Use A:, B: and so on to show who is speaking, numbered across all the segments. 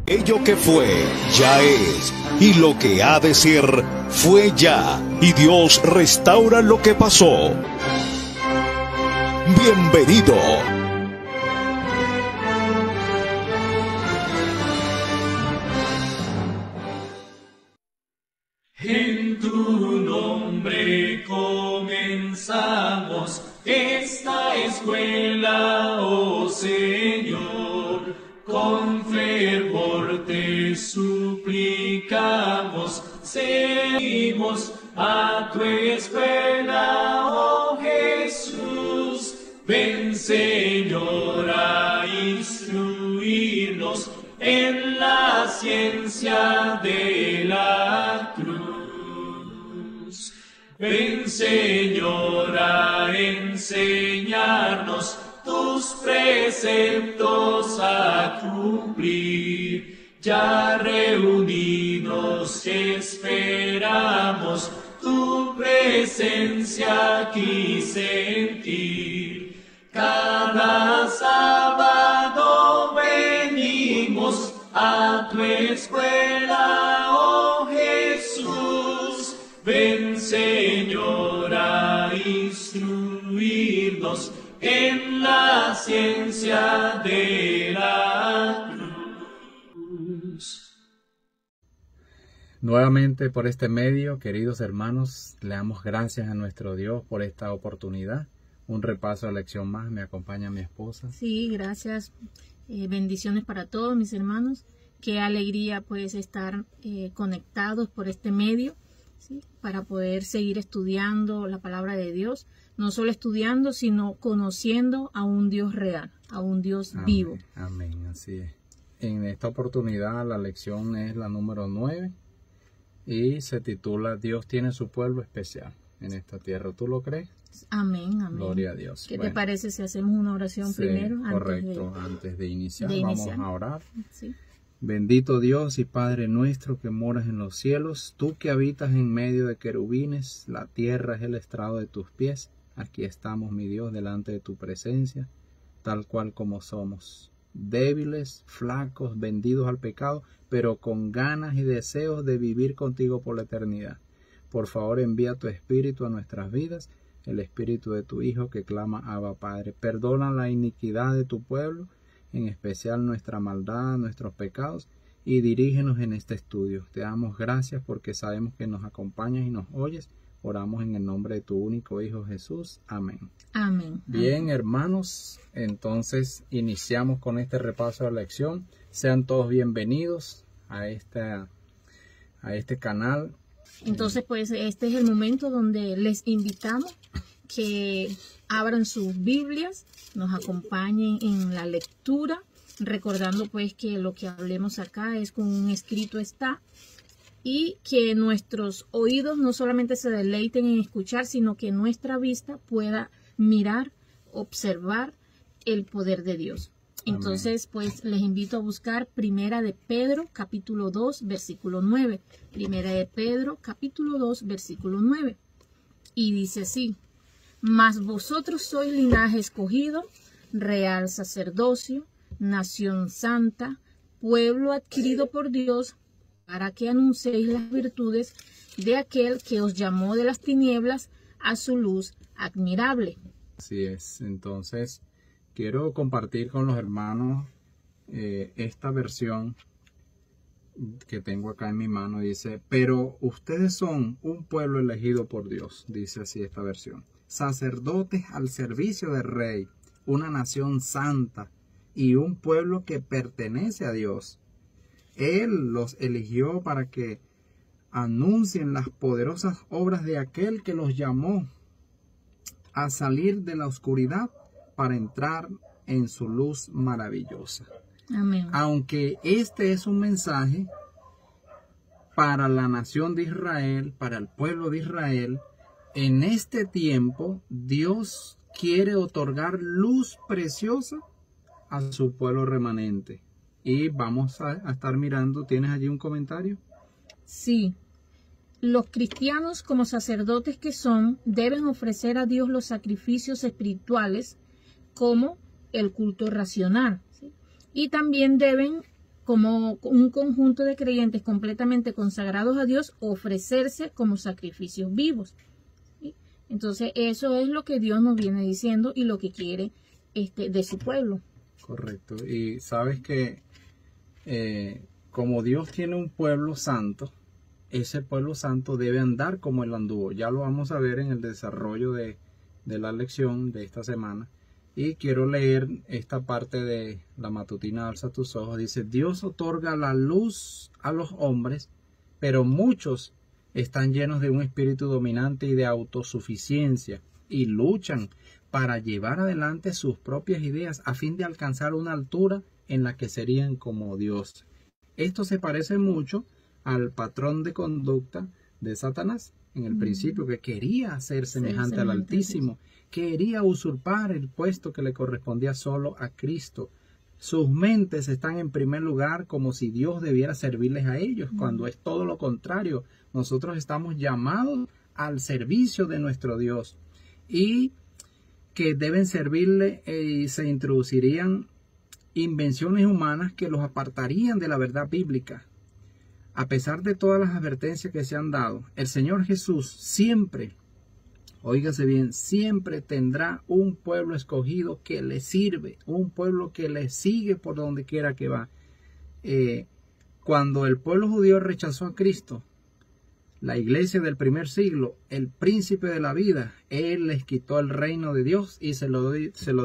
A: Ello que fue, ya es, y lo que ha de ser, fue ya, y Dios restaura lo que pasó. Bienvenido.
B: En tu nombre comenzamos esta escuela, oh Señor. Con fervor te suplicamos, seguimos a tu escuela, oh Jesús. Ven, Señor, a instruirnos en la ciencia de la cruz. Ven, Señor, a enseñarnos tus preceptos a cumplir. Ya reunidos esperamos tu presencia aquí sentir. Cada sábado venimos a tu escuela, oh Jesús. Ven, Señor, a instruirnos en la ciencia de la cruz.
C: Nuevamente por este medio, queridos hermanos, le damos gracias a nuestro Dios por esta oportunidad. Un repaso de lección más, me acompaña mi esposa.
D: Sí, gracias. Bendiciones para todos mis hermanos. Qué alegría pues estar conectados por este medio, ¿sí? Para poder seguir estudiando la palabra de Dios. No solo estudiando, sino conociendo a un Dios real, a un Dios vivo.
C: Amén, así es. En esta oportunidad la lección es la número 9 y se titula Dios tiene su pueblo especial en esta tierra. ¿Tú lo crees?
D: Amén, amén.
C: Gloria a Dios.
D: ¿Qué te parece si hacemos una oración primero?
C: Correcto, antes de iniciar. Vamos a orar.
D: Sí.
C: Bendito Dios y Padre nuestro que moras en los cielos, tú que habitas en medio de querubines, la tierra es el estrado de tus pies. Aquí estamos, mi Dios, delante de tu presencia, tal cual como somos, débiles, flacos, vendidos al pecado, pero con ganas y deseos de vivir contigo por la eternidad. Por favor, envía tu Espíritu a nuestras vidas, el Espíritu de tu Hijo que clama Abba Padre. Perdona la iniquidad de tu pueblo, en especial nuestra maldad, nuestros pecados, y dirígenos en este estudio. Te damos gracias porque sabemos que nos acompañas y nos oyes. Oramos en el nombre de tu único Hijo Jesús. Amén.
D: Amén.
C: Bien, hermanos, entonces iniciamos con este repaso de la lección. Sean todos bienvenidos a este canal.
D: Entonces, pues este es el momento donde les invitamos que abran sus Biblias, nos acompañen en la lectura, recordando pues que lo que hablemos acá es con un escrito está, y que nuestros oídos no solamente se deleiten en escuchar, sino que nuestra vista pueda mirar, observar el poder de Dios. Entonces, pues les invito a buscar Primera de Pedro, capítulo 2, versículo 9. Primera de Pedro, capítulo 2, versículo 9. Y dice así: Mas vosotros sois linaje escogido, real sacerdocio, nación santa, pueblo adquirido por Dios, para que anunciéis las virtudes de aquel que os llamó de las tinieblas a su luz admirable.
C: Así es. Entonces, quiero compartir con los hermanos esta versión que tengo acá en mi mano. Dice, pero ustedes son un pueblo elegido por Dios. Dice así esta versión. Sacerdotes al servicio del Rey, una nación santa y un pueblo que pertenece a Dios. Él los eligió para que anuncien las poderosas obras de aquel que los llamó a salir de la oscuridad para entrar en su luz maravillosa.
D: Amén.
C: Aunque este es un mensaje para la nación de Israel, para el pueblo de Israel, en este tiempo Dios quiere otorgar luz preciosa a su pueblo remanente. Y vamos a estar mirando, ¿tienes allí un comentario?
D: Sí. Los cristianos, como sacerdotes que son, deben ofrecer a Dios los sacrificios espirituales como el culto racional, ¿sí? Y también deben como un conjunto de creyentes completamente consagrados a Dios, ofrecerse como sacrificios vivos. ¿Sí? Entonces eso es lo que Dios nos viene diciendo y lo que quiere de su pueblo.
C: Correcto. Y sabes que como Dios tiene un pueblo santo, ese pueblo santo debe andar como Él anduvo. Ya lo vamos a ver en el desarrollo de la lección de esta semana. Y quiero leer esta parte de la matutina Alza tus ojos. Dice: Dios otorga la luz a los hombres, pero muchos están llenos de un espíritu dominante y de autosuficiencia y luchan para llevar adelante sus propias ideas a fin de alcanzar una altura en la que serían como Dios. Esto se parece mucho al patrón de conducta de Satanás en el principio, que quería ser semejante al Altísimo, quería usurpar el puesto que le correspondía solo a Cristo. Sus mentes están en primer lugar como si Dios debiera servirles a ellos, cuando es todo lo contrario. Nosotros estamos llamados al servicio de nuestro Dios y que deben servirle, y se introducirían invenciones humanas que los apartarían de la verdad bíblica. A pesar de todas las advertencias que se han dado, el Señor Jesús siempre, óigase bien, siempre tendrá un pueblo escogido que le sirve, un pueblo que le sigue por donde quiera que va. Cuando el pueblo judío rechazó a Cristo, la iglesia del primer siglo, el príncipe de la vida, Él les quitó el reino de Dios y se lo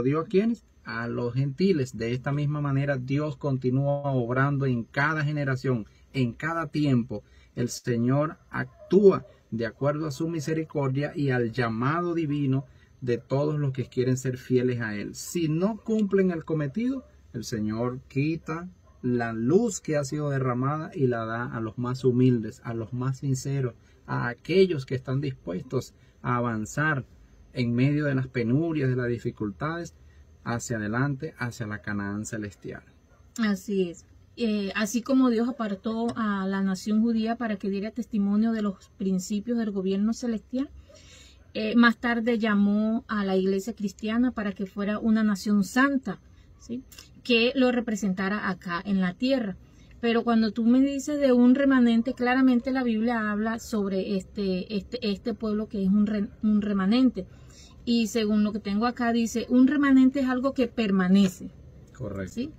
C: dio ¿a quiénes? A los gentiles. De esta misma manera Dios continúa obrando en cada generación, en cada tiempo. El Señor actúa de acuerdo a su misericordia y al llamado divino de todos los que quieren ser fieles a Él. Si no cumplen el cometido, el Señor quita la luz que ha sido derramada y la da a los más humildes, a los más sinceros, a aquellos que están dispuestos a avanzar en medio de las penurias, de las dificultades, hacia adelante, hacia la Canaán celestial.
D: Así es. Así como Dios apartó a la nación judía para que diera testimonio de los principios del gobierno celestial, más tarde llamó a la iglesia cristiana para que fuera una nación santa, ¿sí?, que lo representara acá en la tierra. Pero cuando tú me dices de un remanente, claramente la Biblia habla sobre este pueblo que es un remanente. Y según lo que tengo acá dice, un remanente es algo que permanece.
C: Correcto.
D: ¿Sí?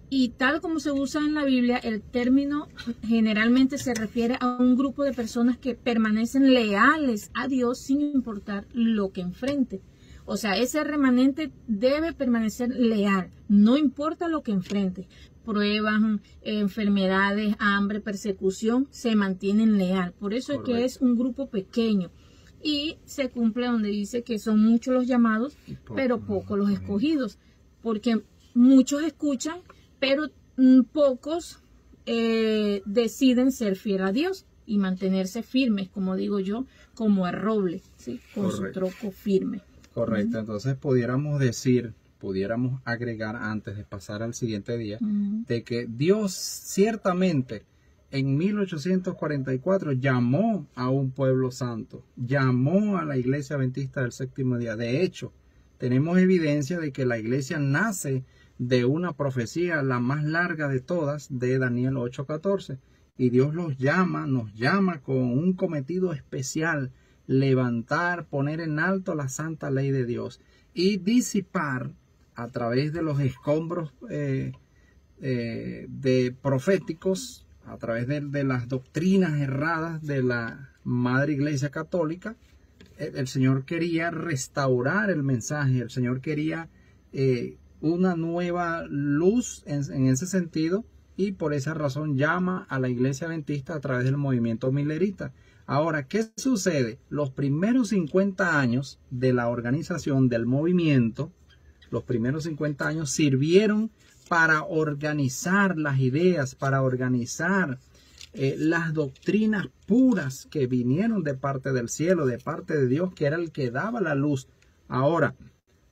D: Y tal como se usa en la Biblia, el término generalmente se refiere a un grupo de personas que permanecen leales a Dios sin importar lo que enfrente. O sea, ese remanente debe permanecer leal, no importa lo que enfrente. Pruebas, enfermedades, hambre, persecución, se mantienen leal. Por eso Correcto. Es que es un grupo pequeño. Y se cumple donde dice que son muchos los llamados, pero pocos los escogidos. Porque muchos escuchan, pero pocos deciden ser fieles a Dios y mantenerse firmes, como digo yo, como el roble, ¿sí?, con Correcto. Su tronco firme.
C: Correcto, entonces pudiéramos agregar antes de pasar al siguiente día, de que Dios ciertamente en 1844 llamó a un pueblo santo, llamó a la iglesia adventista del séptimo día. De hecho, tenemos evidencia de que la iglesia nace de una profecía, la más larga de todas, de Daniel 8:14, y Dios nos llama con un cometido especial: levantar, poner en alto la santa ley de Dios y disipar a través de los escombros de proféticos, a través de las doctrinas erradas de la Madre Iglesia Católica. El Señor quería restaurar el mensaje, el Señor quería una nueva luz en ese sentido, y por esa razón llama a la iglesia adventista a través del movimiento milerita. Ahora, ¿qué sucede? Los primeros 50 años de la organización del movimiento, los primeros 50 años sirvieron para organizar las ideas, para organizar las doctrinas puras que vinieron de parte del cielo, de parte de Dios, que era el que daba la luz. Ahora,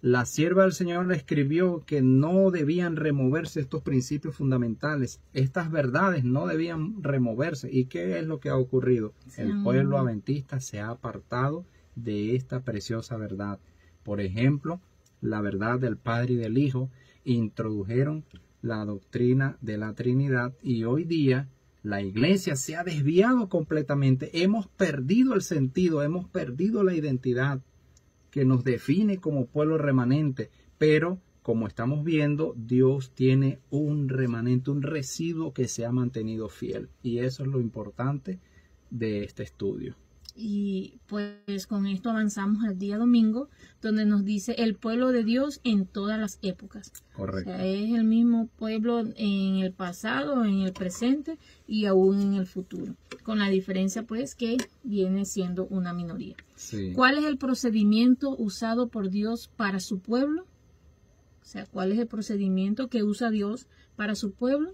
C: la sierva del Señor le escribió que no debían removerse estos principios fundamentales. Estas verdades no debían removerse. ¿Y qué es lo que ha ocurrido? Sí. El pueblo adventista se ha apartado de esta preciosa verdad. Por ejemplo, la verdad del Padre y del Hijo. Introdujeron la doctrina de la Trinidad, y hoy día la iglesia se ha desviado completamente. Hemos perdido el sentido, hemos perdido la identidad que nos define como pueblo remanente, pero como estamos viendo, Dios tiene un remanente, un residuo que se ha mantenido fiel, y eso es lo importante de este estudio.
D: Y pues con esto avanzamos al día domingo, donde nos dice el pueblo de Dios en todas las épocas.
C: Correcto.
D: O sea, es el mismo pueblo en el pasado, en el presente y aún en el futuro, con la diferencia pues que viene siendo una minoría.
C: Sí.
D: ¿Cuál es el procedimiento usado por Dios para su pueblo? O sea, ¿cuál es el procedimiento que usa Dios para su pueblo?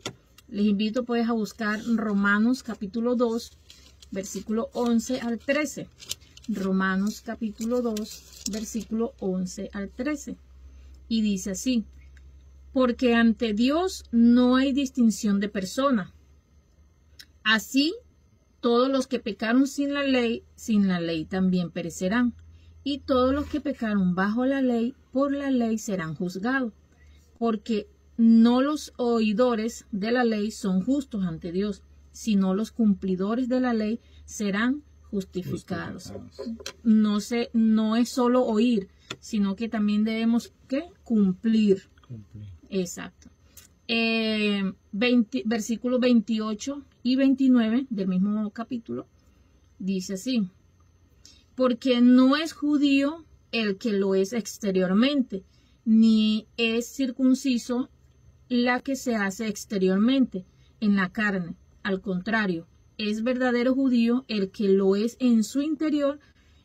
D: Les invito pues a buscar Romanos capítulo 2, versículo 11 al 13. Romanos capítulo 2, versículo 11 al 13. Y dice así: porque ante Dios no hay distinción de persona. Así, todos los que pecaron sin la ley también perecerán. Y todos los que pecaron bajo la ley, por la ley serán juzgados. Porque no los oidores de la ley son justos ante Dios, sino los cumplidores de la ley serán justificados. No es solo oír, sino que también debemos ¿qué? Cumplir. Exacto. Versículos 28 y 29 del mismo capítulo dice así: porque no es judío el que lo es exteriormente, ni es circunciso la que se hace exteriormente en la carne. Al contrario, es verdadero judío el que lo es en su interior,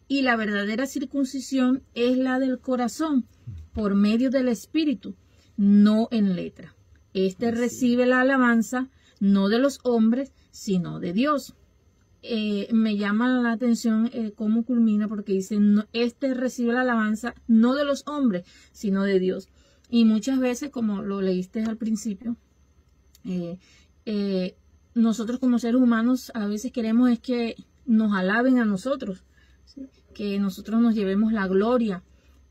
D: y la verdadera circuncisión es la del corazón, por medio del Espíritu, no en letra. Este recibe la alabanza no de los hombres, sino de Dios. Me llama la atención cómo culmina, porque dice, no, este recibe la alabanza no de los hombres, sino de Dios. Y muchas veces, como lo leíste al principio, nosotros como seres humanos a veces queremos es que nos alaben a nosotros, ¿sí? Que nosotros nos llevemos la gloria,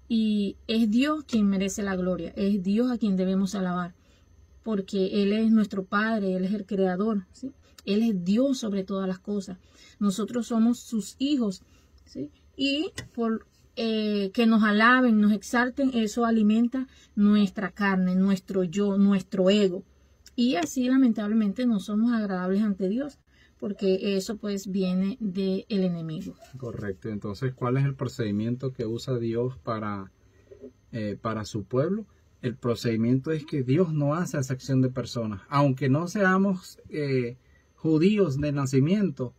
D: y es Dios quien merece la gloria, es Dios a quien debemos alabar, porque Él es nuestro Padre, Él es el Creador, ¿sí? Él es Dios sobre todas las cosas. Nosotros somos sus hijos, ¿sí? Y por que nos alaben, nos exalten, eso alimenta nuestra carne, nuestro yo, nuestro ego. Y así lamentablemente no somos agradables ante Dios, porque eso pues viene del enemigo.
C: Correcto. Entonces, ¿cuál es el procedimiento que usa Dios para su pueblo? El procedimiento es que Dios no hace acepción de personas. Aunque no seamos judíos de nacimiento,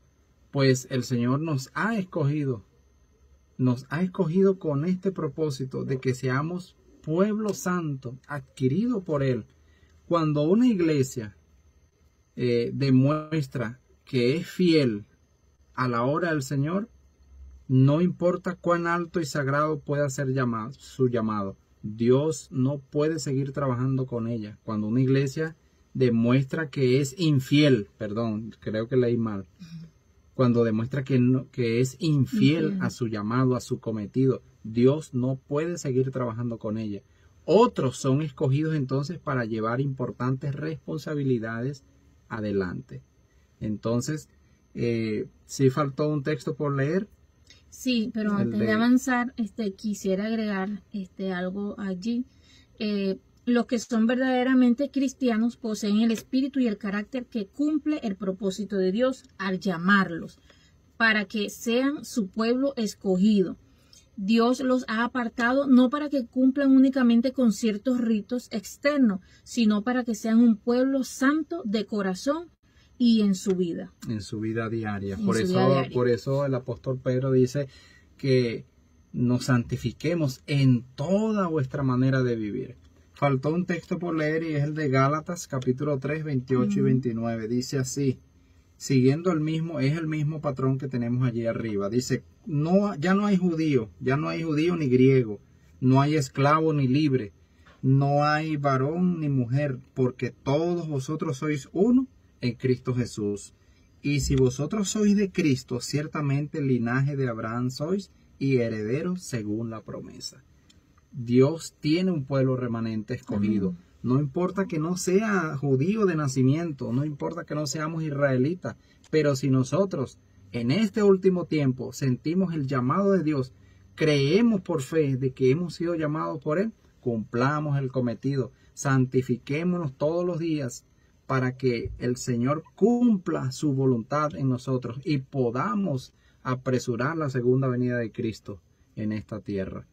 C: pues el Señor nos ha escogido con este propósito de que seamos pueblo santo, adquirido por Él. Cuando una iglesia demuestra que es fiel a la hora del Señor, no importa cuán alto y sagrado pueda ser su llamado, Dios no puede seguir trabajando con ella. Cuando una iglesia demuestra que es infiel, creo que leí mal, cuando demuestra que es infiel a su llamado, a su cometido, Dios no puede seguir trabajando con ella. Otros son escogidos entonces para llevar importantes responsabilidades adelante. Entonces, ¿sí faltó un texto por leer?
D: Sí, pero antes de avanzar, quisiera agregar algo allí. Los que son verdaderamente cristianos poseen el espíritu y el carácter que cumple el propósito de Dios al llamarlos, para que sean su pueblo escogido. Dios los ha apartado no para que cumplan únicamente con ciertos ritos externos, sino para que sean un pueblo santo de corazón y en su vida. En su vida diaria.
C: Por eso el apóstol Pedro dice que nos santifiquemos en toda vuestra manera de vivir. Faltó un texto por leer y es el de Gálatas capítulo 3, 28 y 29. Dice así, siguiendo el mismo patrón que tenemos allí arriba. Dice, ya no hay judío ni griego, no hay esclavo ni libre, no hay varón ni mujer, porque todos vosotros sois uno en Cristo Jesús. Y si vosotros sois de Cristo, ciertamente el linaje de Abraham sois y herederos según la promesa. Dios tiene un pueblo remanente escogido. No importa que no sea judío de nacimiento, no importa que no seamos israelitas, pero si nosotros en este último tiempo sentimos el llamado de Dios, creemos por fe de que hemos sido llamados por Él, cumplamos el cometido, santifiquémonos todos los días para que el Señor cumpla su voluntad en nosotros y podamos apresurar la segunda venida de Cristo en esta tierra.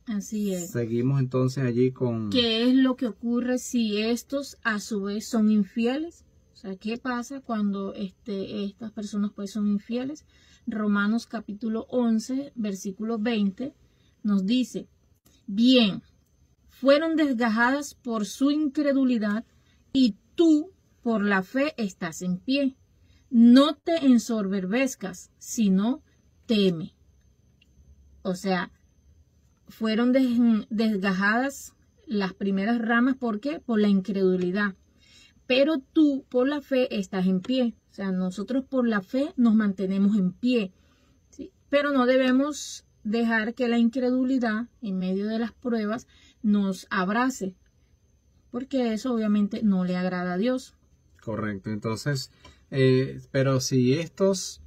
D: Así es.
C: Seguimos entonces allí con...
D: ¿Qué es lo que ocurre si estos a su vez son infieles? O sea, ¿qué pasa cuando estas personas pues son infieles? Romanos capítulo 11, versículo 20 nos dice: bien, fueron desgajadas por su incredulidad y tú por la fe estás en pie. No te ensoberbezcas, sino teme. O sea, fueron desgajadas las primeras ramas. ¿Por qué? Por la incredulidad. Pero tú por la fe estás en pie. O sea, nosotros por la fe nos mantenemos en pie, ¿sí? Pero no debemos dejar que la incredulidad en medio de las pruebas nos abrace, porque eso obviamente no le agrada a Dios.
C: Correcto. Entonces, pero si estos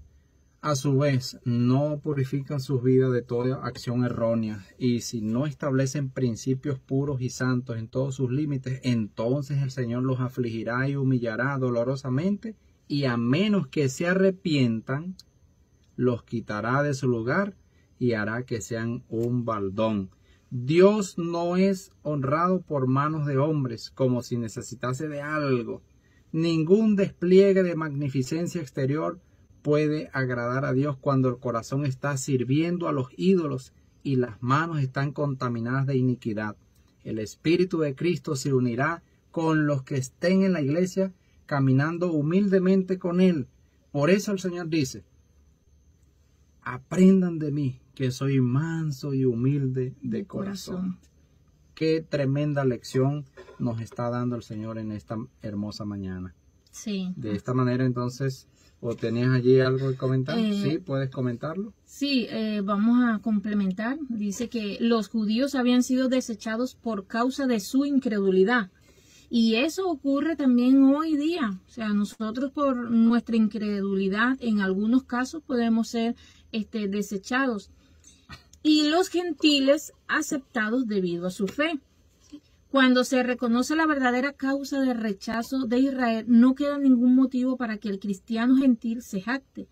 C: a su vez no purifican sus vidas de toda acción errónea y si no establecen principios puros y santos en todos sus límites, entonces el Señor los afligirá y humillará dolorosamente, y a menos que se arrepientan, los quitará de su lugar y hará que sean un baldón. Dios no es honrado por manos de hombres como si necesitase de algo. Ningún despliegue de magnificencia exterior puede agradar a Dios cuando el corazón está sirviendo a los ídolos y las manos están contaminadas de iniquidad. El Espíritu de Cristo se unirá con los que estén en la iglesia caminando humildemente con Él. Por eso el Señor dice: aprendan de mí, que soy manso y humilde de corazón. Qué tremenda lección nos está dando el Señor en esta hermosa mañana.
D: Sí.
C: De esta manera, entonces, ¿o tenías allí algo que comentar? Sí, puedes comentarlo.
D: Sí, vamos a complementar. Dice que los judíos habían sido desechados por causa de su incredulidad. Y eso ocurre también hoy día. O sea, nosotros por nuestra incredulidad, en algunos casos podemos ser desechados. Y los gentiles aceptados debido a su fe. Cuando se reconoce la verdadera causa del rechazo de Israel, no queda ningún motivo para que el cristiano gentil se jacte.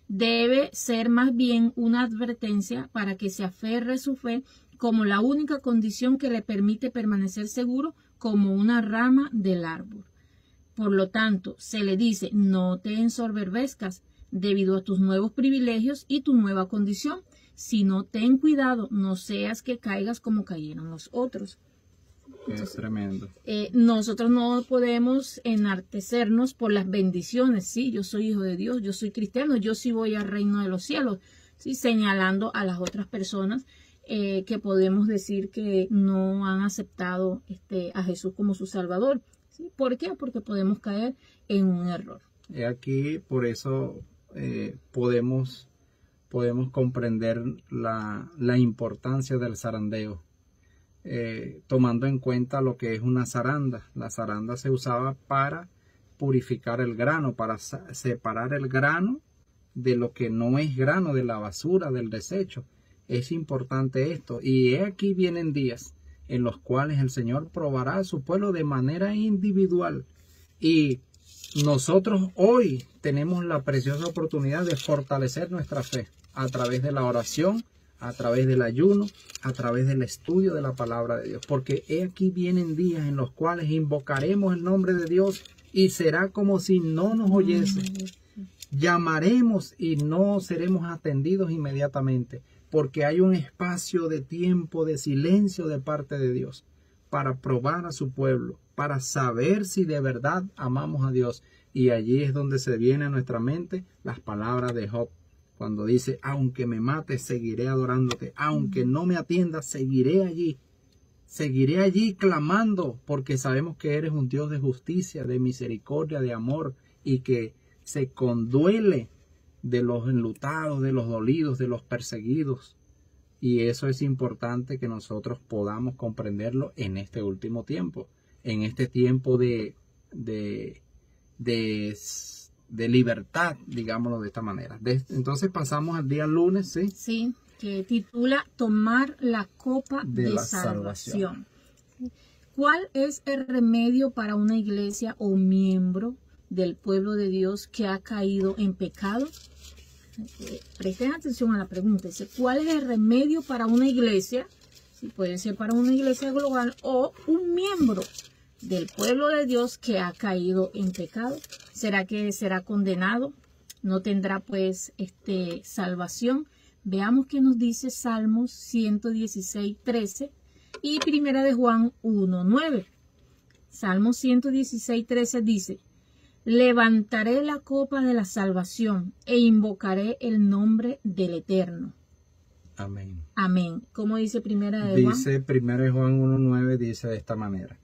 D: Debe ser más bien una advertencia para que se aferre a su fe como la única condición que le permite permanecer seguro como una rama del árbol. Por lo tanto, se le dice: no te ensoberbezcas debido a tus nuevos privilegios y tu nueva condición, sino ten cuidado, no seas que caigas como cayeron los otros.
C: Es tremendo.
D: Nosotros no podemos enaltecernos por las bendiciones. Sí, yo soy hijo de Dios, yo soy cristiano, yo sí voy al reino de los cielos, ¿sí? Señalando a las otras personas que podemos decir que no han aceptado a Jesús como su Salvador, ¿sí? ¿Por qué? Porque podemos caer en un error.
C: Aquí, por eso podemos comprender la importancia del zarandeo. Tomando en cuenta lo que es una zaranda. La zaranda se usaba para purificar el grano, para separar el grano de lo que no es grano, de la basura, del desecho. Es importante esto. Y aquí vienen días en los cuales el Señor probará a su pueblo de manera individual. Y nosotros hoy tenemos la preciosa oportunidad de fortalecer nuestra fe a través de la oración, a través del ayuno, a través del estudio de la palabra de Dios. Porque aquí vienen días en los cuales invocaremos el nombre de Dios y será como si no nos oyese. Llamaremos y no seremos atendidos inmediatamente, porque hay un espacio de tiempo de silencio de parte de Dios para probar a su pueblo, para saber si de verdad amamos a Dios. Y allí es donde se viene a nuestra mente las palabras de Job, cuando dice: aunque me mates, seguiré adorándote. Aunque no me atiendas, seguiré allí. Seguiré allí clamando, porque sabemos que eres un Dios de justicia, de misericordia, de amor, y que se conduele de los enlutados, de los dolidos, de los perseguidos. Y eso es importante que nosotros podamos comprenderlo en este último tiempo. en este tiempo de libertad, digámoslo de esta manera. Entonces pasamos al día lunes, ¿sí?
D: Sí, que titula Tomar la copa de
C: la
D: salvación. ¿Cuál es el remedio para una iglesia o miembro del pueblo de Dios que ha caído en pecado? Presten atención a la pregunta. Dice, ¿cuál es el remedio para una iglesia? Sí, puede ser para una iglesia global o un miembro del pueblo de Dios que ha caído en pecado. ¿Será que será condenado? ¿No tendrá pues salvación? Veamos qué nos dice Salmos 116:13 y Primera de Juan 1:9. Salmos 116:13 dice, levantaré la copa de la salvación e invocaré el nombre del Eterno.
C: Amén.
D: Amén. ¿Cómo dice Primera de Juan?
C: Dice Primera de Juan 1:9, dice de esta manera.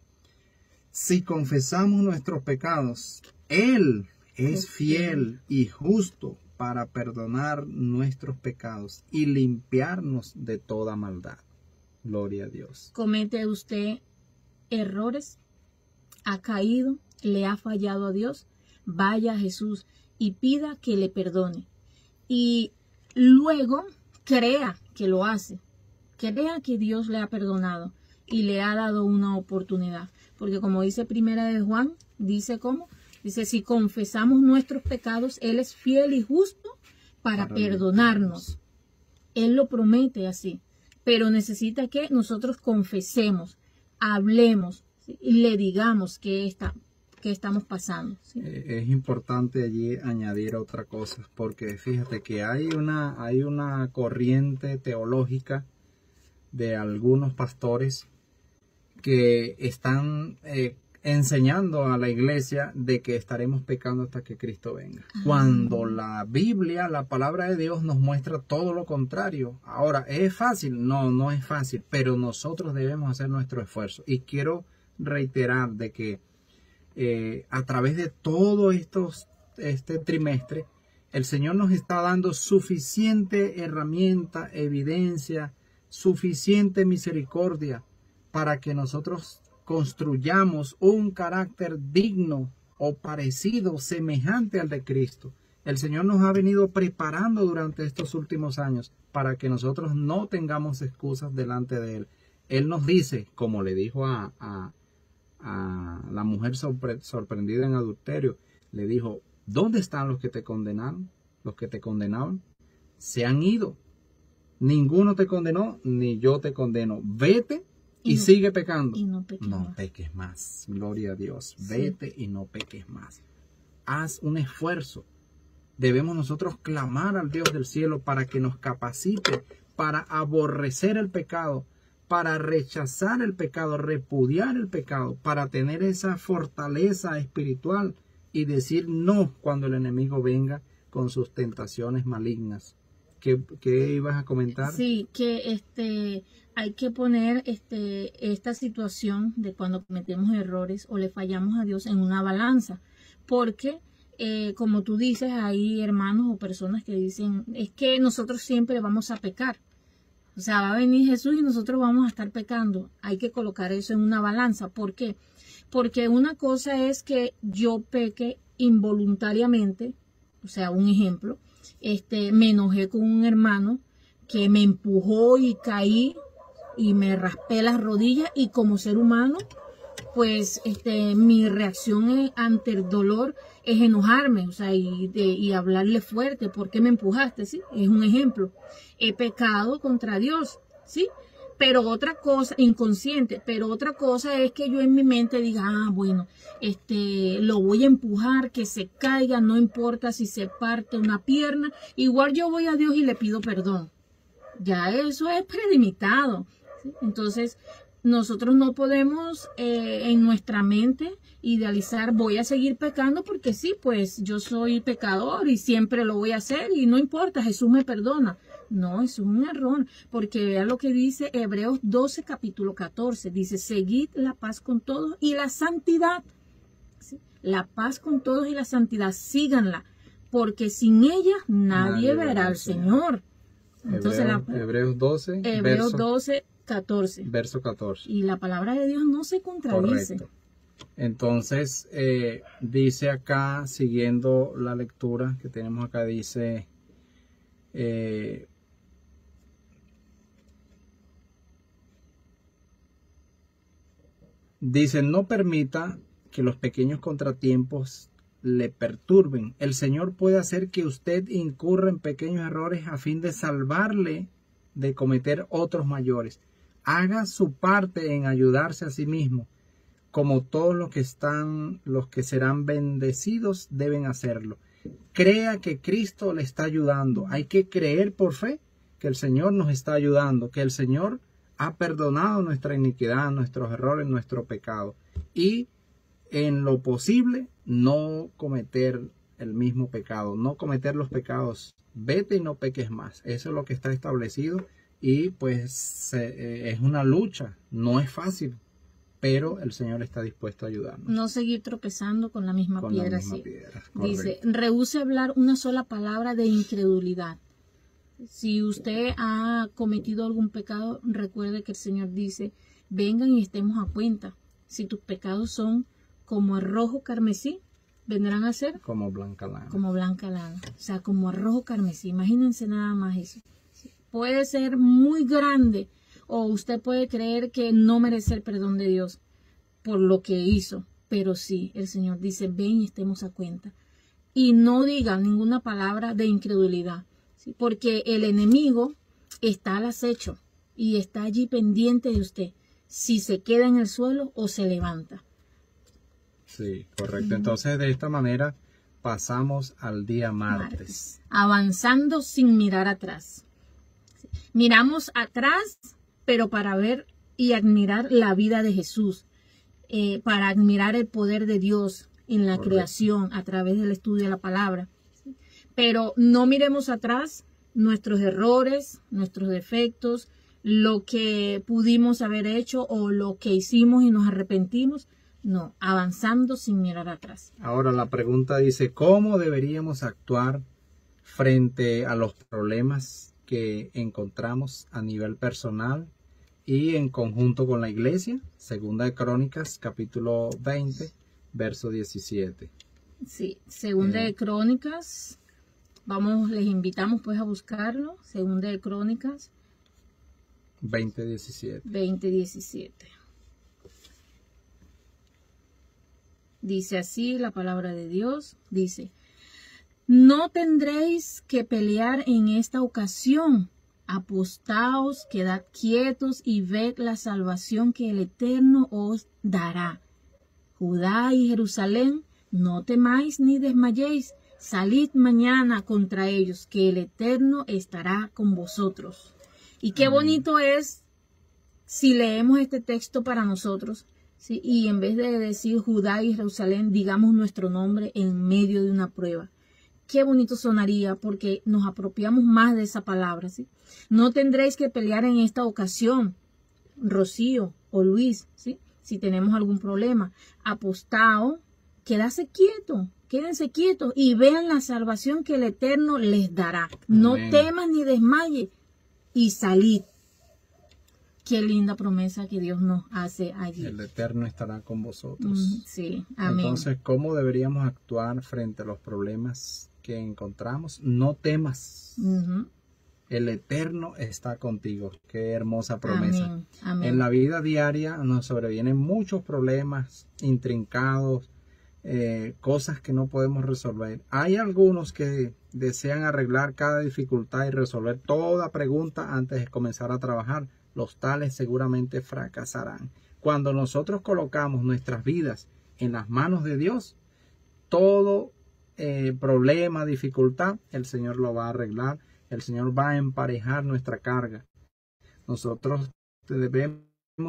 C: Si confesamos nuestros pecados, Él es fiel y justo para perdonar nuestros pecados y limpiarnos de toda maldad. Gloria a Dios. ¿Comete
D: usted errores? ¿Ha caído? ¿Le ha fallado a Dios? Vaya a Jesús y pida que le perdone. Y luego crea que lo hace. Crea que Dios le ha perdonado y le ha dado una oportunidad. Porque como dice Primera de Juan, dice ¿cómo? Dice, si confesamos nuestros pecados, Él es fiel y justo para perdonarnos. Él lo promete así. Pero necesita que nosotros confesemos, hablemos, ¿sí? Y le digamos qué estamos pasando, ¿sí?
C: Es importante allí añadir otra cosa, porque fíjate que hay una corriente teológica de algunos pastores que están enseñando a la iglesia de que estaremos pecando hasta que Cristo venga. Cuando la Biblia, la palabra de Dios, nos muestra todo lo contrario. Ahora, ¿es fácil? No, no es fácil, pero nosotros debemos hacer nuestro esfuerzo. Y quiero reiterar de que a través de todo este trimestre, el Señor nos está dando suficiente herramienta, evidencia, suficiente misericordia para que nosotros construyamos un carácter digno o parecido, semejante al de Cristo. El Señor nos ha venido preparando durante estos últimos años para que nosotros no tengamos excusas delante de Él. Él nos dice, como le dijo a la mujer sorprendida en adulterio, le dijo, ¿dónde están los que te condenaron? Los que te condenaban se han ido. Ninguno te condenó, ni yo te condeno. Vete y sigue pecando.
D: Y no
C: peques más. Gloria a Dios. Sí. Vete y no peques más. Haz un esfuerzo. Debemos nosotros clamar al Dios del cielo para que nos capacite para aborrecer el pecado, para rechazar el pecado, repudiar el pecado, para tener esa fortaleza espiritual y decir no cuando el enemigo venga con sus tentaciones malignas. ¿Qué ibas a comentar?
D: Sí, que hay que poner esta situación de cuando cometemos errores o le fallamos a Dios en una balanza, porque como tú dices, hay hermanos o personas que dicen, es que nosotros siempre vamos a pecar. O sea, va a venir Jesús y nosotros vamos a estar pecando. Hay que colocar eso en una balanza. ¿Por qué? Porque una cosa es que yo peque involuntariamente, o sea, un ejemplo, me enojé con un hermano que me empujó y caí y me raspé las rodillas y como ser humano, pues mi reacción ante el dolor es enojarme, o sea, y hablarle fuerte. ¿Por qué me empujaste? ¿Sí? Es un ejemplo. He pecado contra Dios, ¿sí? Pero otra cosa, inconsciente, pero otra cosa es que yo en mi mente diga, bueno, lo voy a empujar, que se caiga, no importa si se parte una pierna, igual yo voy a Dios y le pido perdón. Ya eso es premeditado, ¿sí? Entonces, nosotros no podemos en nuestra mente idealizar, voy a seguir pecando porque sí, pues yo soy pecador y siempre lo voy a hacer y no importa, Jesús me perdona. No, es un error, porque vea lo que dice Hebreos 12, capítulo 14. Dice, seguid la paz con todos y la santidad. ¿Sí? La paz con todos y la santidad, síganla, porque sin ella nadie verá al Señor. Entonces,
C: Hebreos 12,
D: Hebreos 12, 14.
C: Verso 14.
D: Y la palabra de Dios no se contradice.
C: Correcto. Entonces, dice acá, siguiendo la lectura que tenemos acá, dice, no permita que los pequeños contratiempos le perturben. El Señor puede hacer que usted incurra en pequeños errores a fin de salvarle de cometer otros mayores. Haga su parte en ayudarse a sí mismo, como todos los que serán bendecidos deben hacerlo. Crea que Cristo le está ayudando. Hay que creer por fe que el Señor nos está ayudando, que el Señor ha perdonado nuestra iniquidad, nuestros errores, nuestro pecado. Y en lo posible, no cometer el mismo pecado, no cometer los pecados. Vete y no peques más. Eso es lo que está establecido. Y pues es una lucha, no es fácil, pero el Señor está dispuesto a ayudarnos.
D: No seguir tropezando con la misma piedra. Dice,
C: correcto.
D: rehúse hablar una sola palabra de incredulidad. Si usted ha cometido algún pecado, recuerde que el Señor dice, vengan y estemos a cuenta. Si tus pecados son como el rojo carmesí, vendrán a ser
C: como blanca lana.
D: Como blanca lana, o sea, como el rojo carmesí. Imagínense nada más eso. Puede ser muy grande o usted puede creer que no merece el perdón de Dios por lo que hizo, pero sí, el Señor dice, ven y estemos a cuenta. Y no diga ninguna palabra de incredulidad, ¿sí? Porque el enemigo está al acecho y está allí pendiente de usted, si se queda en el suelo o se levanta.
C: Sí, correcto. Entonces, de esta manera pasamos al día martes.
D: Avanzando sin mirar atrás. Miramos atrás, pero para ver y admirar la vida de Jesús, para admirar el poder de Dios en la creación a través del estudio de la palabra. Pero no miremos atrás nuestros errores, nuestros defectos, lo que pudimos haber hecho o lo que hicimos y nos arrepentimos. No, avanzando sin mirar atrás.
C: Ahora la pregunta dice, ¿cómo deberíamos actuar frente a los problemas que encontramos a nivel personal y en conjunto con la iglesia? Segunda de Crónicas, capítulo 20, verso 17.
D: Sí, Segunda de Crónicas, les invitamos pues a buscarlo. Segunda de Crónicas
C: 20:17.
D: 20:17. Dice así la palabra de Dios, dice, no tendréis que pelear en esta ocasión. Apostaos, quedad quietos y ved la salvación que el Eterno os dará. Judá y Jerusalén, no temáis ni desmayéis. Salid mañana contra ellos, que el Eterno estará con vosotros. Y qué bonito es si leemos este texto para nosotros, ¿sí? Y en vez de decir Judá y Jerusalén, digamos nuestro nombre en medio de una prueba. Qué bonito sonaría porque nos apropiamos más de esa palabra, ¿sí? No tendréis que pelear en esta ocasión, Rocío o Luis, ¿sí? Si tenemos algún problema. Apostao, quédense quietos y vean la salvación que el Eterno les dará. No temas ni desmayes y salid. Qué linda promesa que Dios nos hace allí.
C: El Eterno estará con vosotros.
D: Sí, amén.
C: Entonces, ¿cómo deberíamos actuar frente a los problemas que encontramos? No temas. El Eterno está contigo. Qué hermosa promesa.
D: Amén, amén.
C: En la vida diaria nos sobrevienen muchos problemas intrincados, cosas que no podemos resolver. Hay algunos que desean arreglar cada dificultad y resolver toda pregunta antes de comenzar a trabajar. Los tales seguramente fracasarán. Cuando nosotros colocamos nuestras vidas en las manos de Dios, todo problema, dificultad, el Señor lo va a arreglar. El Señor va a emparejar nuestra carga. Nosotros debemos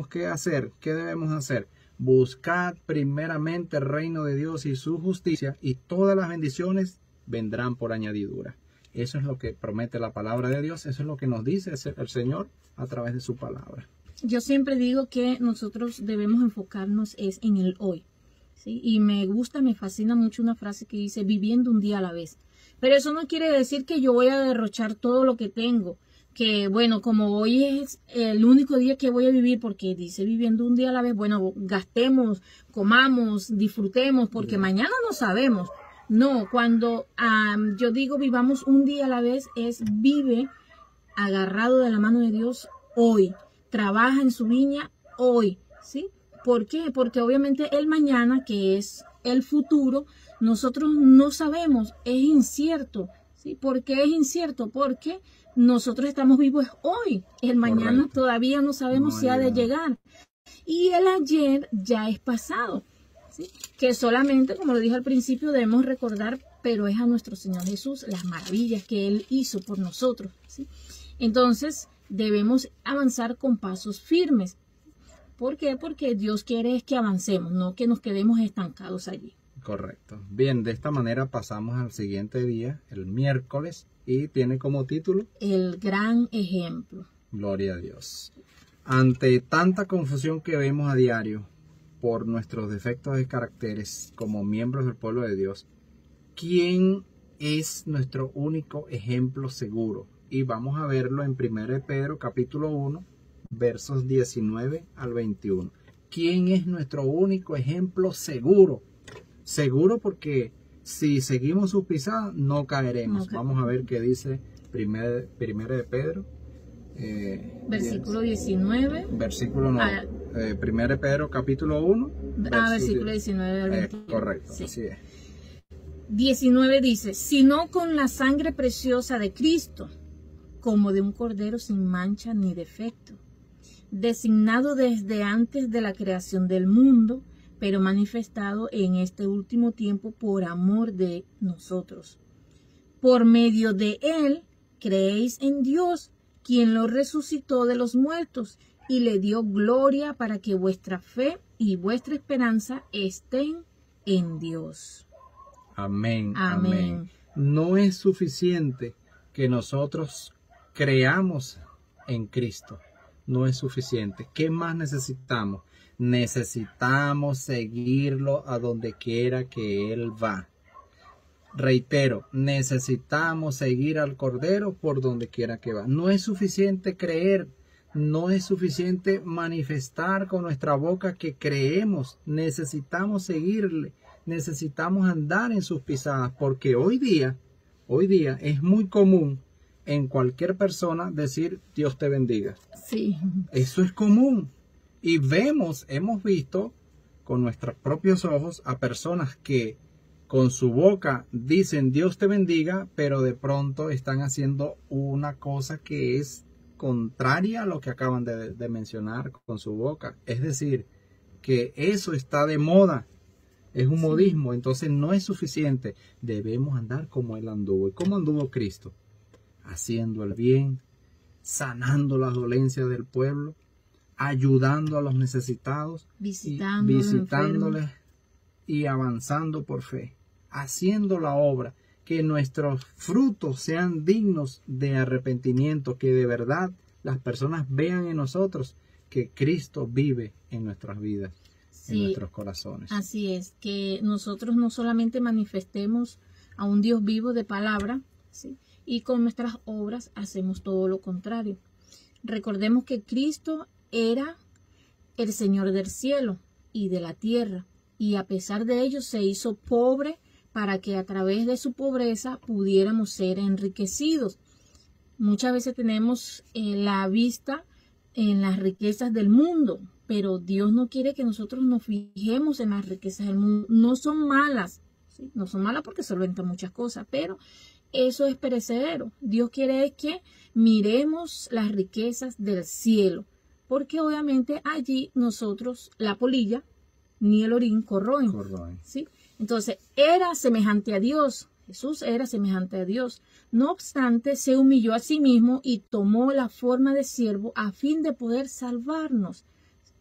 C: ¿qué hacer? ¿Qué debemos hacer? Buscad primeramente el reino de Dios y su justicia, y todas las bendiciones vendrán por añadidura. Eso es lo que promete la palabra de Dios. Eso es lo que nos dice el Señor a través de su palabra.
D: Yo siempre digo que nosotros debemos enfocarnos en el hoy, ¿sí? Y me fascina mucho una frase que dice, viviendo un día a la vez. Pero eso no quiere decir que yo voy a derrochar todo lo que tengo, que bueno, como hoy es el único día que voy a vivir, porque dice viviendo un día a la vez, bueno, gastemos, comamos, disfrutemos, porque mañana no sabemos. No, cuando yo digo vivamos un día a la vez, es vive agarrado de la mano de Dios hoy, trabaja en su viña hoy, ¿sí? ¿Por qué? Porque obviamente el mañana, que es el futuro, nosotros no sabemos, es incierto, ¿sí? ¿Por qué es incierto? Porque nosotros estamos vivos hoy, el mañana
C: Correcto.
D: Todavía no sabemos si ha de llegar, y el ayer ya es pasado, ¿sí? Que solamente, como lo dije al principio, debemos recordar, pero es a nuestro Señor Jesús, las maravillas que Él hizo por nosotros, ¿sí? Entonces, debemos avanzar con pasos firmes. ¿Por qué? Porque Dios quiere es que avancemos, no que nos quedemos estancados allí.
C: Correcto. Bien, de esta manera pasamos al siguiente día, el miércoles, y tiene como título
D: El gran ejemplo.
C: Gloria a Dios. Ante tanta confusión que vemos a diario por nuestros defectos de caracteres como miembros del pueblo de Dios, ¿quién es nuestro único ejemplo seguro? Y vamos a verlo en 1 Pedro capítulo 1, versos 19 al 21. ¿Quién es nuestro único ejemplo seguro? Seguro porque si seguimos sus pisadas no caeremos. Vamos a ver qué dice 1 de Pedro.
D: Versículo 19.
C: Versículo 9. 1 Pedro capítulo 1.
D: Versículo 19 al 21.
C: Correcto,
D: sí.
C: Así es.
D: 19 dice, sino con la sangre preciosa de Cristo, como de un cordero sin mancha ni defecto, designado desde antes de la creación del mundo, pero manifestado en este último tiempo por amor de nosotros. Por medio de él creéis en Dios, quien lo resucitó de los muertos y le dio gloria para que vuestra fe y vuestra esperanza estén en Dios.
C: Amén.
D: Amén.
C: Amén. No es suficiente que nosotros creamos en Cristo. No es suficiente. ¿Qué más necesitamos? Necesitamos seguirlo a donde quiera que Él va. Reitero, necesitamos seguir al Cordero por donde quiera que va. No es suficiente creer, no es suficiente manifestar con nuestra boca que creemos. Necesitamos seguirle, necesitamos andar en sus pisadas, porque hoy día es muy común en cualquier persona decir Dios te bendiga.
D: Sí.
C: Eso es común. Y hemos visto con nuestros propios ojos a personas que con su boca dicen Dios te bendiga, pero de pronto están haciendo una cosa que es contraria a lo que acaban de mencionar con su boca. Es decir, que eso está de moda, es un modismo, entonces no es suficiente. Debemos andar como Él anduvo. ¿Y cómo anduvo Cristo? Haciendo el bien, sanando las dolencias del pueblo, ayudando a los necesitados, visitándoles y avanzando por fe, haciendo la obra, que nuestros frutos sean dignos de arrepentimiento, que de verdad las personas vean en nosotros que Cristo vive en nuestras vidas, en nuestros corazones.
D: Así es, que nosotros no solamente manifestemos a un Dios vivo de palabra, ¿sí? Y con nuestras obras hacemos todo lo contrario. Recordemos que Cristo era el Señor del cielo y de la tierra, y a pesar de ello se hizo pobre para que a través de su pobreza pudiéramos ser enriquecidos. Muchas veces tenemos la vista en las riquezas del mundo, pero Dios no quiere que nosotros nos fijemos en las riquezas del mundo. No son malas, ¿sí? No son malas porque solventan muchas cosas, pero eso es perecedero. Dios quiere que miremos las riquezas del cielo, porque obviamente allí nosotros, la polilla ni el orín corroen. ¿Sí? Entonces, era semejante a Dios. Jesús era semejante a Dios. No obstante, se humilló a sí mismo y tomó la forma de siervo a fin de poder salvarnos.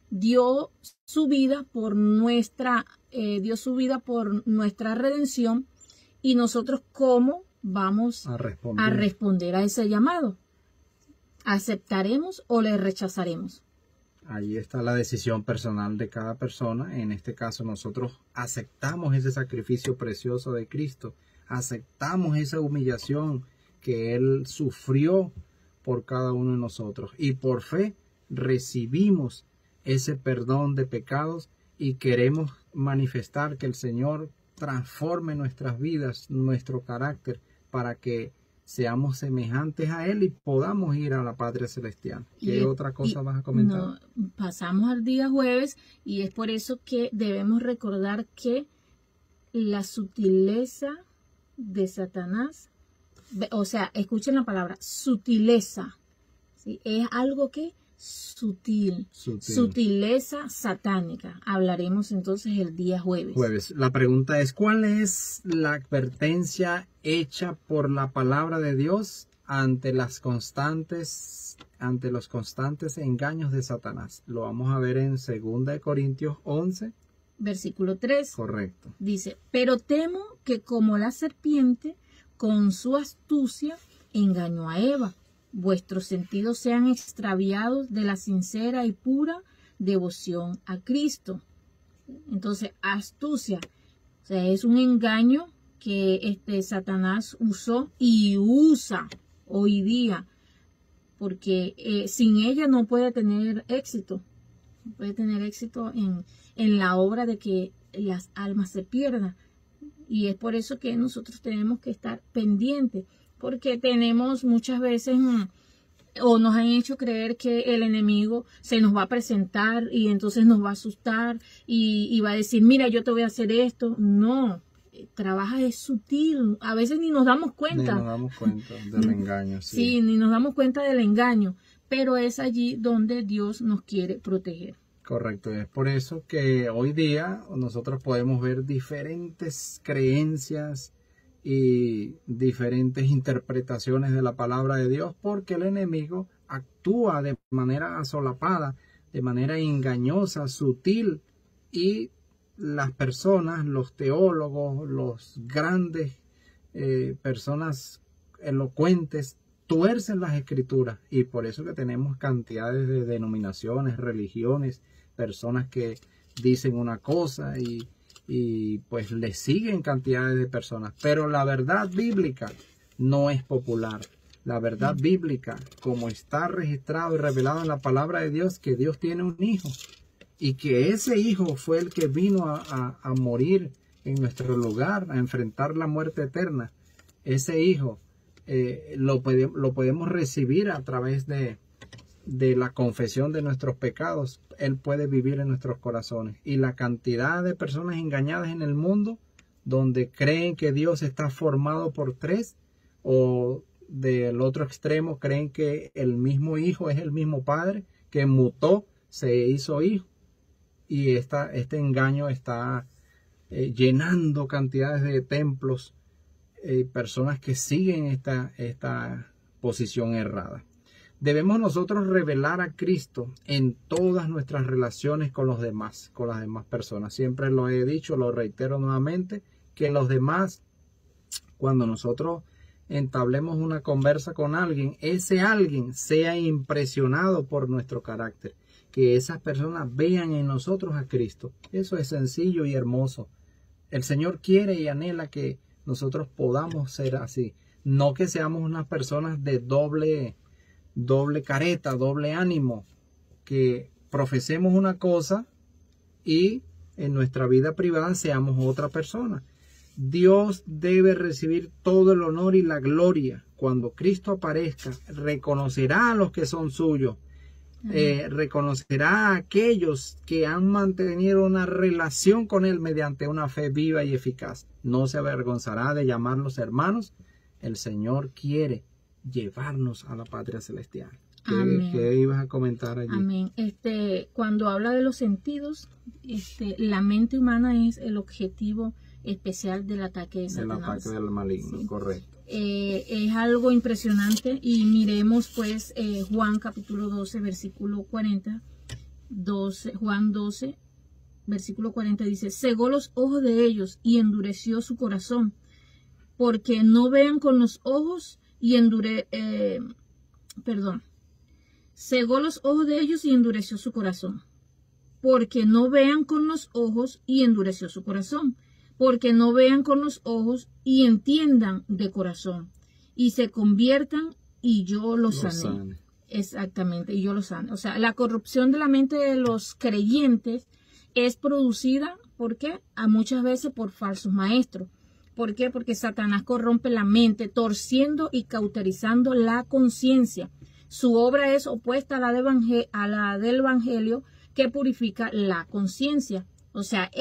D: Dio su vida por nuestra redención, y nosotros ¿cómo vamos a responder a ese llamado? ¿Aceptaremos o le rechazaremos?
C: Ahí está la decisión personal de cada persona. En este caso nosotros aceptamos ese sacrificio precioso de Cristo, aceptamos esa humillación que Él sufrió por cada uno de nosotros. Y por fe recibimos ese perdón de pecados y queremos manifestar que el Señor transforme nuestras vidas, nuestro carácter, para que seamos semejantes a Él y podamos ir a la patria celestial. ¿Qué otra cosa vas a comentar?
D: No, pasamos al día jueves y es por eso que debemos recordar que la sutileza de Satanás, o sea, escuchen la palabra, sutileza, ¿sí? Es algo que sutil, sutileza satánica. Hablaremos entonces el día jueves.
C: La pregunta es, ¿cuál es la advertencia hecha por la palabra de Dios ante los constantes engaños de Satanás? Lo vamos a ver en 2 Corintios 11.
D: Versículo 3.
C: Correcto.
D: Dice, pero temo que como la serpiente con su astucia engañó a Eva, vuestros sentidos sean extraviados de la sincera y pura devoción a Cristo. Entonces, astucia, o sea, es un engaño que Satanás usó y usa hoy día, porque sin ella no puede tener éxito. No puede tener éxito en la obra de que las almas se pierdan. Y es por eso que nosotros tenemos que estar pendientes, porque tenemos muchas veces o nos han hecho creer que el enemigo se nos va a presentar y entonces nos va a asustar y va a decir, mira, yo te voy a hacer esto. No, trabaja es sutil, a veces ni nos damos cuenta.
C: Ni nos damos cuenta del engaño.
D: Sí, ni nos damos cuenta del engaño, pero es allí donde Dios nos quiere proteger.
C: Correcto, es por eso que hoy día nosotros podemos ver diferentes creencias y diferentes interpretaciones de la palabra de Dios, porque el enemigo actúa de manera solapada, de manera engañosa, sutil, y las personas, los teólogos, los grandes personas elocuentes tuercen las escrituras, y por eso que tenemos cantidades de denominaciones, religiones, personas que dicen una cosa y pues le siguen cantidades de personas, pero la verdad bíblica no es popular. La verdad bíblica, como está registrado y revelado en la palabra de Dios, que Dios tiene un hijo y que ese hijo fue el que vino a morir en nuestro lugar, a enfrentar la muerte eterna. Ese hijo lo podemos recibir a través de la confesión de nuestros pecados. Él puede vivir en nuestros corazones. Y la cantidad de personas engañadas en el mundo, donde creen que Dios está formado por tres, o del otro extremo creen que el mismo hijo es el mismo padre, que mutó, se hizo hijo. Y este engaño está llenando cantidades de templos, personas que siguen esta posición errada. Debemos nosotros revelar a Cristo en todas nuestras relaciones con los demás, con las demás personas. Siempre lo he dicho, lo reitero nuevamente, que los demás, cuando nosotros entablemos una conversa con alguien, ese alguien sea impresionado por nuestro carácter, que esas personas vean en nosotros a Cristo. Eso es sencillo y hermoso. El Señor quiere y anhela que nosotros podamos ser así, no que seamos unas personas de doble careta, doble ánimo, que profesemos una cosa y en nuestra vida privada seamos otra persona. Dios debe recibir todo el honor y la gloria. Cuando Cristo aparezca, reconocerá a los que son suyos, reconocerá a aquellos que han mantenido una relación con Él mediante una fe viva y eficaz. No se avergonzará de llamarlos hermanos. El Señor quiere llevarnos a la patria celestial. ¿Qué ibas a comentar allí?
D: Amén. Cuando habla de los sentidos, la mente humana es el objetivo especial del ataque de Satanás.
C: Del ataque del maligno, sí. Correcto.
D: Es algo impresionante y miremos pues Juan capítulo 12, versículo 40. Juan 12, versículo 40 dice, cegó los ojos de ellos y endureció su corazón, porque no vean con los ojos y cegó los ojos de ellos y endureció su corazón, porque no vean con los ojos y endureció su corazón, porque no vean con los ojos y entiendan de corazón y se conviertan y yo lo sané. Exactamente, y yo lo sane. O sea, la corrupción de la mente de los creyentes es producida, ¿por qué? A muchas veces por falsos maestros. ¿Por qué? Porque Satanás corrompe la mente, torciendo y cauterizando la conciencia. Su obra es opuesta a la del Evangelio, que purifica la conciencia. O sea,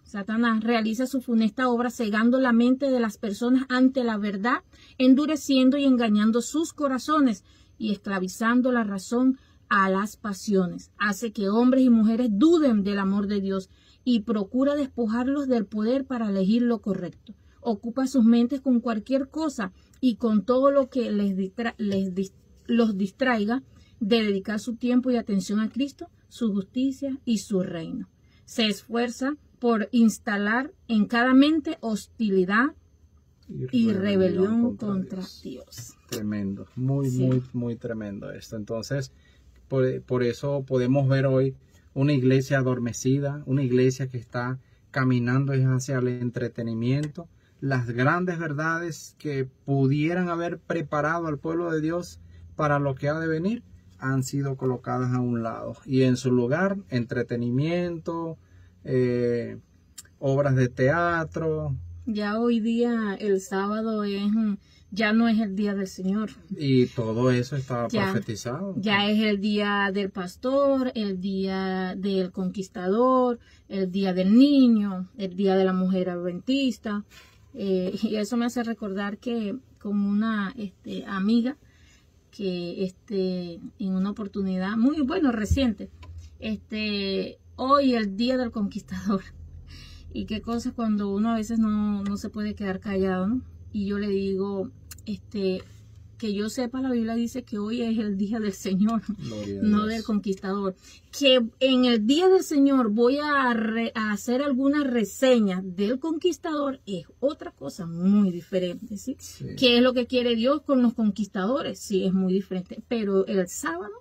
D: Satanás, realiza su funesta obra cegando la mente de las personas ante la verdad, endureciendo y engañando sus corazones y esclavizando la razón a las pasiones. Hace que hombres y mujeres duden del amor de Dios y procura despojarlos del poder para elegir lo correcto. Ocupa sus mentes con cualquier cosa y con todo lo que los distraiga de dedicar su tiempo y atención a Cristo, su justicia y su reino. Se esfuerza por instalar en cada mente hostilidad y rebelión contra Dios.
C: Tremendo, muy tremendo esto. Entonces, por eso podemos ver hoy una iglesia adormecida, una iglesia que está caminando hacia el entretenimiento. Las grandes verdades que pudieran haber preparado al pueblo de Dios para lo que ha de venir han sido colocadas a un lado. Y en su lugar, entretenimiento, obras de teatro.
D: Ya hoy día el sábado ya no es el día del Señor.
C: Y todo eso estaba profetizado.
D: Ya es el día del pastor, el día del conquistador, el día del niño, el día de la mujer adventista. Y eso me hace recordar que como una amiga que en una oportunidad muy reciente, hoy el día del conquistador. Y qué cosas cuando uno a veces no se puede quedar callado, ¿no? Y yo le digo, que yo sepa, la Biblia dice que hoy es el día del Señor, no del conquistador. Que en el día del Señor voy a hacer alguna reseña del conquistador es otra cosa muy diferente, ¿sí? Sí. ¿Qué es lo que quiere Dios con los conquistadores? Sí, es muy diferente. Pero el sábado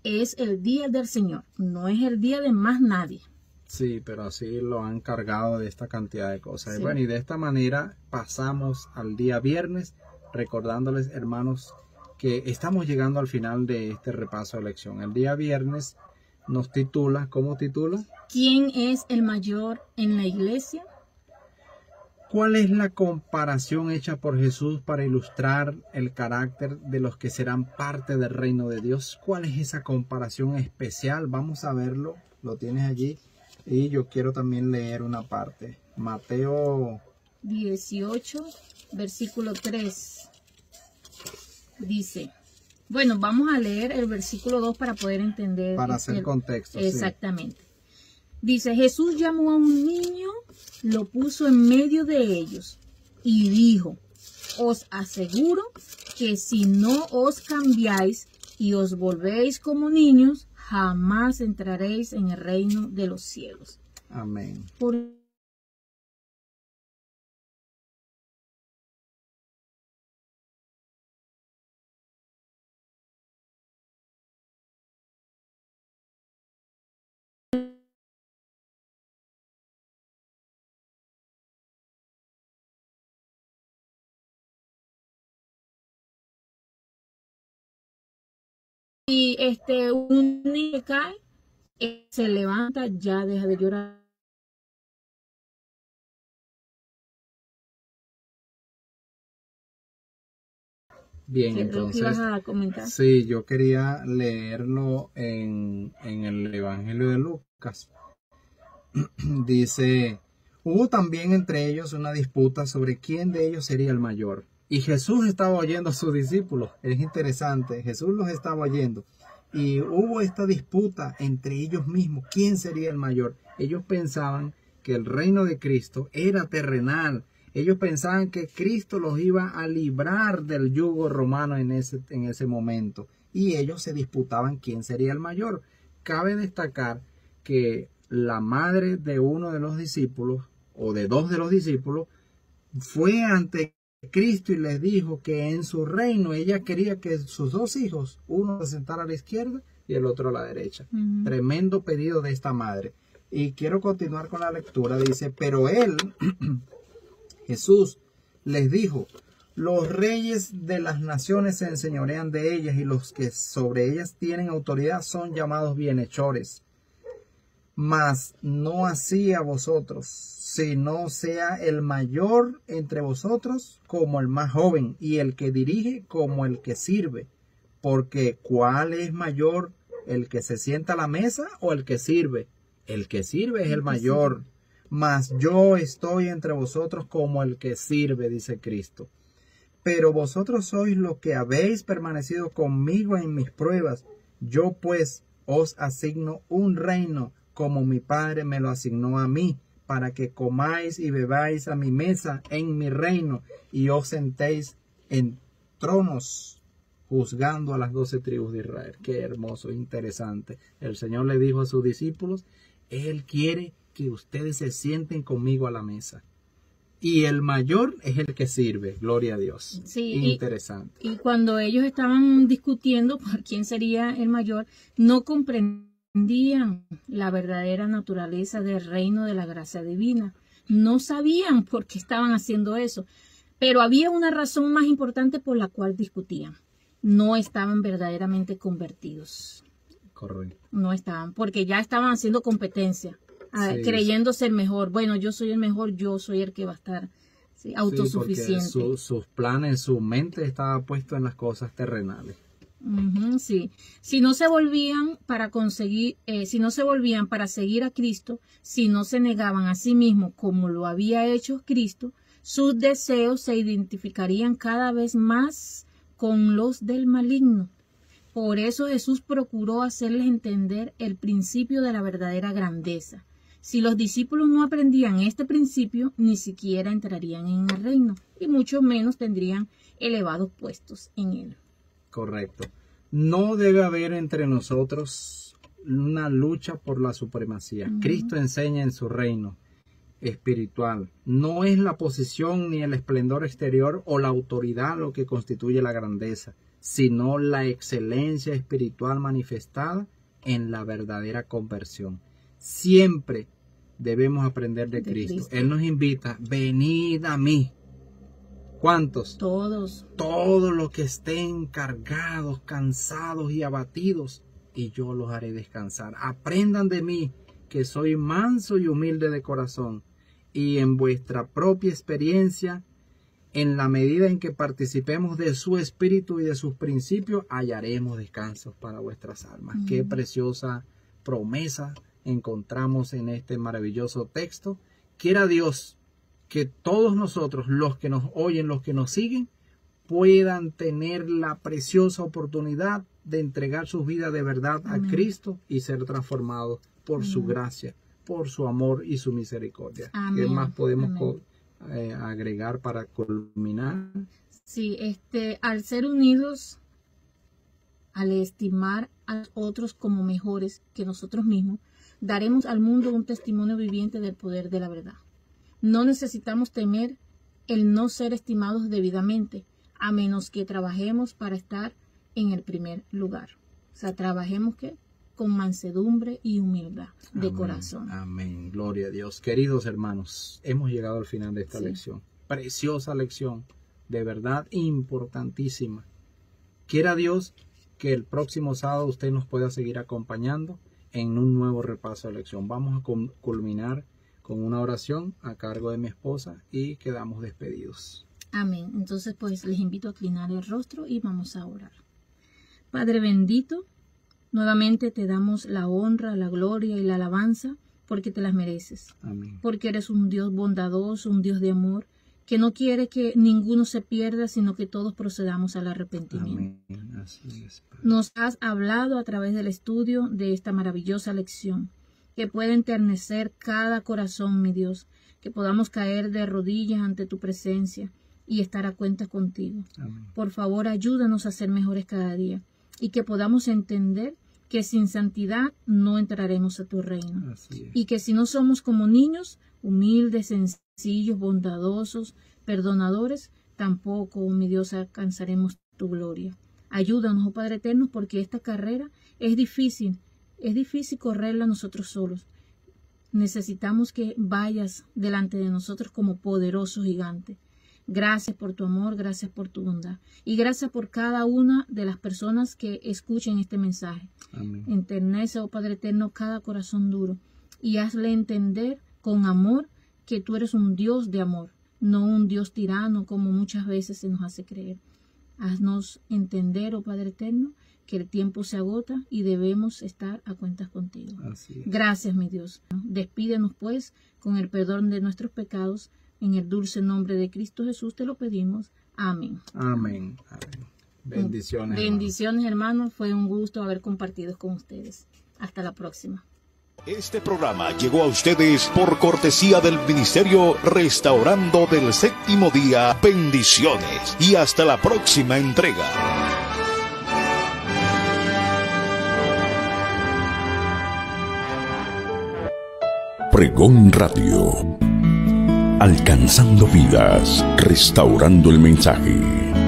D: es el día del Señor, no es el día de más nadie.
C: Sí, pero así lo han cargado de esta cantidad de cosas. Sí. Bueno, y de esta manera pasamos al día viernes, recordándoles, hermanos, que estamos llegando al final de este repaso de lección. El día viernes nos titula, ¿cómo titula?
D: ¿Quién es el mayor en la iglesia?
C: ¿Cuál es la comparación hecha por Jesús para ilustrar el carácter de los que serán parte del reino de Dios? ¿Cuál es esa comparación especial? Vamos a verlo, lo tienes allí. Y yo quiero también leer una parte. Mateo
D: 18, versículo 3. Dice, bueno, vamos a leer el versículo 2 para poder entender.
C: Para hacer contexto.
D: Exactamente. Sí. Dice, Jesús llamó a un niño, lo puso en medio de ellos y dijo, os aseguro que si no os cambiáis y os volvéis como niños, jamás entraréis en el reino de los cielos.
C: Amén.
D: Y un niño cae, se levanta, ya deja de llorar.
C: Bien, entonces, ¿qué vas a comentar? Sí, yo quería leerlo en el Evangelio de Lucas. Dice, hubo también entre ellos una disputa sobre quién de ellos sería el mayor. Y Jesús estaba oyendo a sus discípulos. Es interesante, Jesús los estaba oyendo. Y hubo esta disputa entre ellos mismos. ¿Quién sería el mayor? Ellos pensaban que el reino de Cristo era terrenal. Ellos pensaban que Cristo los iba a librar del yugo romano en ese momento. Y ellos se disputaban quién sería el mayor. Cabe destacar que la madre de uno de los discípulos, o de dos de los discípulos, fue ante Cristo y les dijo que en su reino ella quería que sus dos hijos, uno se sentara a la izquierda y el otro a la derecha. Tremendo pedido de esta madre. Y quiero continuar con la lectura. Dice, pero él, Jesús, les dijo, Los reyes de las naciones se enseñorean de ellas, y los que sobre ellas tienen autoridad son llamados bienhechores. Mas no así a vosotros, sino sea el mayor entre vosotros como el más joven, y el que dirige como el que sirve. Porque ¿cuál es mayor, el que se sienta a la mesa o el que sirve? El que sirve es el mayor. Mas yo estoy entre vosotros como el que sirve, dice Cristo. Pero vosotros sois los que habéis permanecido conmigo en mis pruebas. Yo pues os asigno un reino, como mi Padre me lo asignó a mí, para que comáis y bebáis a mi mesa en mi reino, y os sentéis en tronos, juzgando a las 12 tribus de Israel. Qué hermoso, interesante. El Señor le dijo a sus discípulos, Él quiere que ustedes se sienten conmigo a la mesa. Y el mayor es el que sirve, gloria a Dios.
D: Sí,
C: interesante.
D: Y cuando ellos estaban discutiendo por quién sería el mayor, no comprendían la verdadera naturaleza del reino de la gracia divina. No sabían por qué estaban haciendo eso. Pero había una razón más importante por la cual discutían. No estaban verdaderamente convertidos.
C: Correcto.
D: No estaban, porque ya estaban haciendo competencia.
C: Sí,
D: creyendo ser mejor. Bueno, yo soy el mejor, yo soy el que va a estar autosuficiente.
C: Sí, sus planes, su mente estaba puesto en las cosas terrenales.
D: Sí. Si no se volvían para conseguir, si no se volvían para seguir a Cristo, si no se negaban a sí mismos como lo había hecho Cristo, sus deseos se identificarían cada vez más con los del maligno. Por eso Jesús procuró hacerles entender el principio de la verdadera grandeza. Si los discípulos no aprendían este principio, ni siquiera entrarían en el reino, y mucho menos tendrían elevados puestos en él.
C: Correcto. No debe haber entre nosotros una lucha por la supremacía. Cristo enseña en su reino espiritual. No es la posición ni el esplendor exterior o la autoridad lo que constituye la grandeza, sino la excelencia espiritual manifestada en la verdadera conversión. Siempre debemos aprender de Cristo. Él nos invita, venid a mí. ¿Cuántos?
D: Todos.
C: Todos los que estén cargados, cansados y abatidos, y yo los haré descansar. Aprendan de mí, que soy manso y humilde de corazón, y en vuestra propia experiencia, en la medida en que participemos de su espíritu y de sus principios, hallaremos descansos para vuestras almas. Qué preciosa promesa encontramos en este maravilloso texto. Quiera Dios que todos nosotros, los que nos oyen, los que nos siguen, puedan tener la preciosa oportunidad de entregar sus vidas de verdad a Cristo y ser transformados por su gracia, por su amor y su misericordia. ¿Qué más podemos agregar para culminar?
D: Sí, al ser unidos, al estimar a otros como mejores que nosotros mismos, daremos al mundo un testimonio viviente del poder de la verdad. No necesitamos temer el no ser estimados debidamente, a menos que trabajemos para estar en el primer lugar. O sea, trabajemos con mansedumbre y humildad de corazón.
C: Amén. Gloria a Dios. Queridos hermanos, hemos llegado al final de esta lección. Preciosa lección, de verdad importantísima. Quiera Dios que el próximo sábado usted nos pueda seguir acompañando en un nuevo repaso de lección. Vamos a culminar con una oración a cargo de mi esposa y quedamos despedidos.
D: Amén. Entonces, pues les invito a inclinar el rostro y vamos a orar. Padre bendito, nuevamente te damos la honra, la gloria y la alabanza porque te las mereces.
C: Amén.
D: Porque eres un Dios bondadoso, un Dios de amor, que no quiere que ninguno se pierda, sino que todos procedamos al arrepentimiento.
C: Amén. Así es, Padre.
D: Nos has hablado a través del estudio de esta maravillosa lección, que puede enternecer cada corazón, mi Dios, que podamos caer de rodillas ante tu presencia y estar a cuentas contigo.
C: Amén.
D: Por favor, ayúdanos a ser mejores cada día y que podamos entender que sin santidad no entraremos a tu reino.
C: Así es.
D: Y que si no somos como niños, humildes, sencillos, bondadosos, perdonadores, tampoco, mi Dios, alcanzaremos tu gloria. Ayúdanos, oh Padre eterno, porque esta carrera es difícil correrla nosotros solos. Necesitamos que vayas delante de nosotros como poderoso gigante. Gracias por tu amor, gracias por tu bondad. Y gracias por cada una de las personas que escuchen este mensaje.
C: Amén.
D: Enternece, oh Padre eterno, cada corazón duro y hazle entender con amor que tú eres un Dios de amor, no un Dios tirano como muchas veces se nos hace creer. Haznos entender, oh Padre eterno, que el tiempo se agota y debemos estar a cuentas contigo.
C: Así es.
D: Gracias, mi Dios. Despídenos, pues, con el perdón de nuestros pecados. En el dulce nombre de Cristo Jesús te lo pedimos. Amén.
C: Amén. Amén. Bendiciones.
D: Bendiciones, hermanos. Fue un gusto haber compartido con ustedes. Hasta la próxima.
A: Este programa llegó a ustedes por cortesía del Ministerio Restaurando del Séptimo Día. Bendiciones y hasta la próxima entrega.
E: Pregón Radio. Alcanzando vidas, restaurando el mensaje.